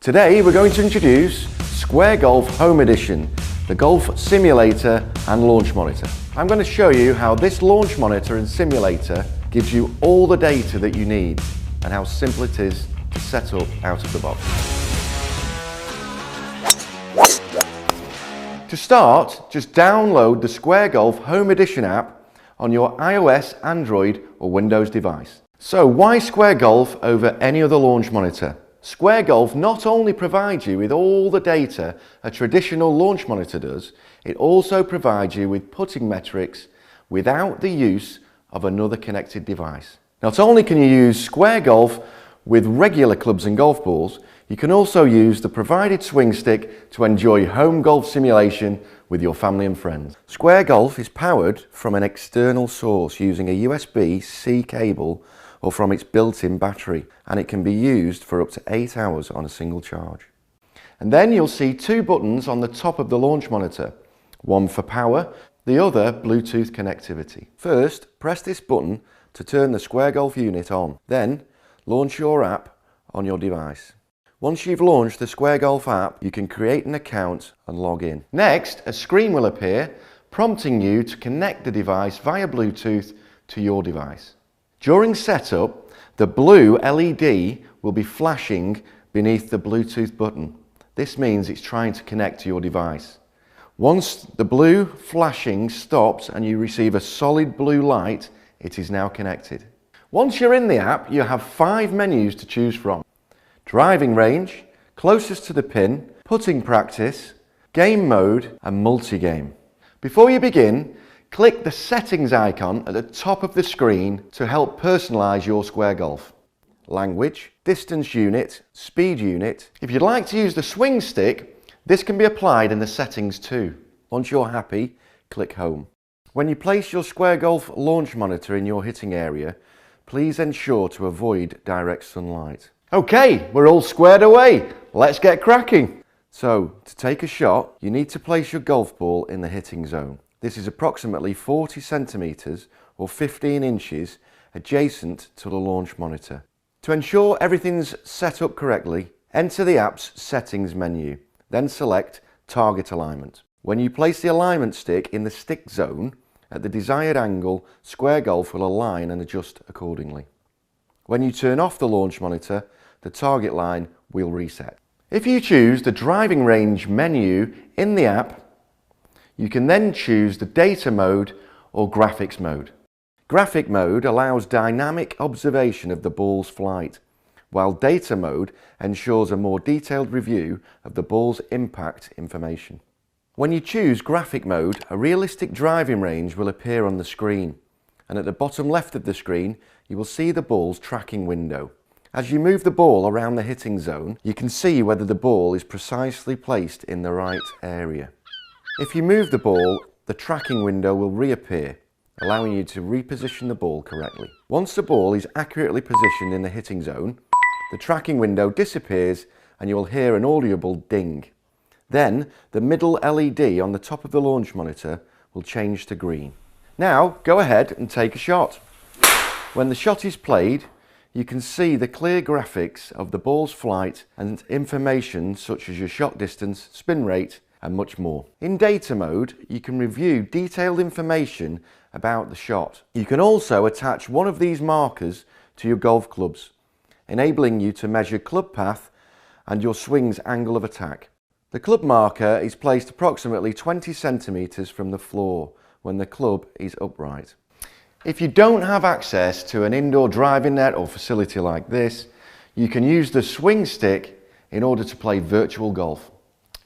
Today we're going to introduce Square Golf Home Edition, the golf simulator and launch monitor. I'm going to show you how this launch monitor and simulator gives you all the data that you need and how simple it is to set up out of the box. To start, just download the Square Golf Home Edition app on your iOS, Android or Windows device. So why Square Golf over any other launch monitor? Square Golf not only provides you with all the data a traditional launch monitor does, it also provides you with putting metrics without the use of another connected device. Not only can you use Square Golf with regular clubs and golf balls, you can also use the provided swing stick to enjoy home golf simulation with your family and friends. Square Golf is powered from an external source using a USB-C cable or from its built-in battery, and it can be used for up to 8 hours on a single charge. And then you'll see two buttons on the top of the launch monitor, one for power, the other Bluetooth connectivity. First, press this button to turn the Square Golf unit on. Then, launch your app on your device. Once you've launched the Square Golf app, you can create an account and log in. Next, a screen will appear prompting you to connect the device via Bluetooth to your device. During setup, the blue LED will be flashing beneath the Bluetooth button. This means it's trying to connect to your device. Once the blue flashing stops and you receive a solid blue light, it is now connected. Once you're in the app, you have 5 menus to choose from: driving range, closest to the pin, putting practice, game mode and multi-game. Before you begin, click the settings icon at the top of the screen to help personalize your Square Golf. Language, distance unit, speed unit. If you'd like to use the swing stick, this can be applied in the settings too. Once you're happy, click home. When you place your Square Golf launch monitor in your hitting area, please ensure to avoid direct sunlight. Okay, we're all squared away. Let's get cracking. So, to take a shot, you need to place your golf ball in the hitting zone. This is approximately 40 centimeters or 15 inches adjacent to the launch monitor. To ensure everything's set up correctly, enter the app's settings menu, then select target alignment. When you place the alignment stick in the stick zone, at the desired angle, Square Golf will align and adjust accordingly. When you turn off the launch monitor, the target line will reset. If you choose the driving range menu in the app, you can then choose the data mode or graphics mode. Graphic mode allows dynamic observation of the ball's flight, while data mode ensures a more detailed review of the ball's impact information. When you choose graphic mode, a realistic driving range will appear on the screen, and at the bottom left of the screen, you will see the ball's tracking window. As you move the ball around the hitting zone, you can see whether the ball is precisely placed in the right area. If you move the ball, the tracking window will reappear, allowing you to reposition the ball correctly. Once the ball is accurately positioned in the hitting zone, the tracking window disappears and you will hear an audible ding. Then, the middle LED on the top of the launch monitor will change to green. Now, go ahead and take a shot. When the shot is played, you can see the clear graphics of the ball's flight and information such as your shot distance, spin rate, and much more. In data mode, you can review detailed information about the shot. You can also attach one of these markers to your golf clubs, enabling you to measure club path and your swing's angle of attack. The club marker is placed approximately 20 centimeters from the floor when the club is upright. If you don't have access to an indoor driving net or facility like this, you can use the swing stick in order to play virtual golf.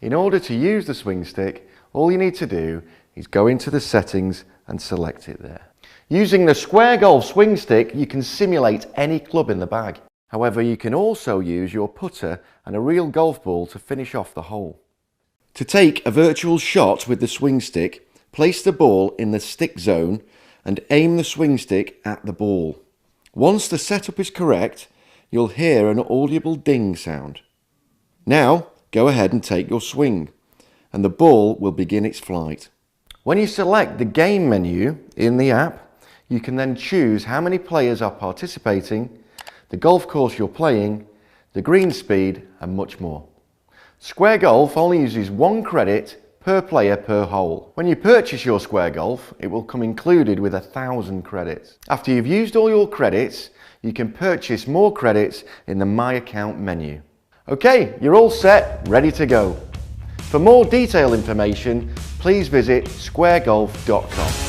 In order to use the swing stick, all you need to do is go into the settings and select it there. Using the Square Golf swing stick, you can simulate any club in the bag. However, you can also use your putter and a real golf ball to finish off the hole. To take a virtual shot with the swing stick, place the ball in the stick zone and aim the swing stick at the ball. Once the setup is correct, you'll hear an audible ding sound. Now, go ahead and take your swing, and the ball will begin its flight. When you select the game menu in the app, you can then choose how many players are participating, the golf course you're playing, the green speed, and much more. Square Golf only uses 1 credit per player per hole. When you purchase your Square Golf, it will come included with 1,000 credits. After you've used all your credits, you can purchase more credits in the My Account menu. Okay, you're all set, ready to go. For more detailed information, please visit squaregolf.com.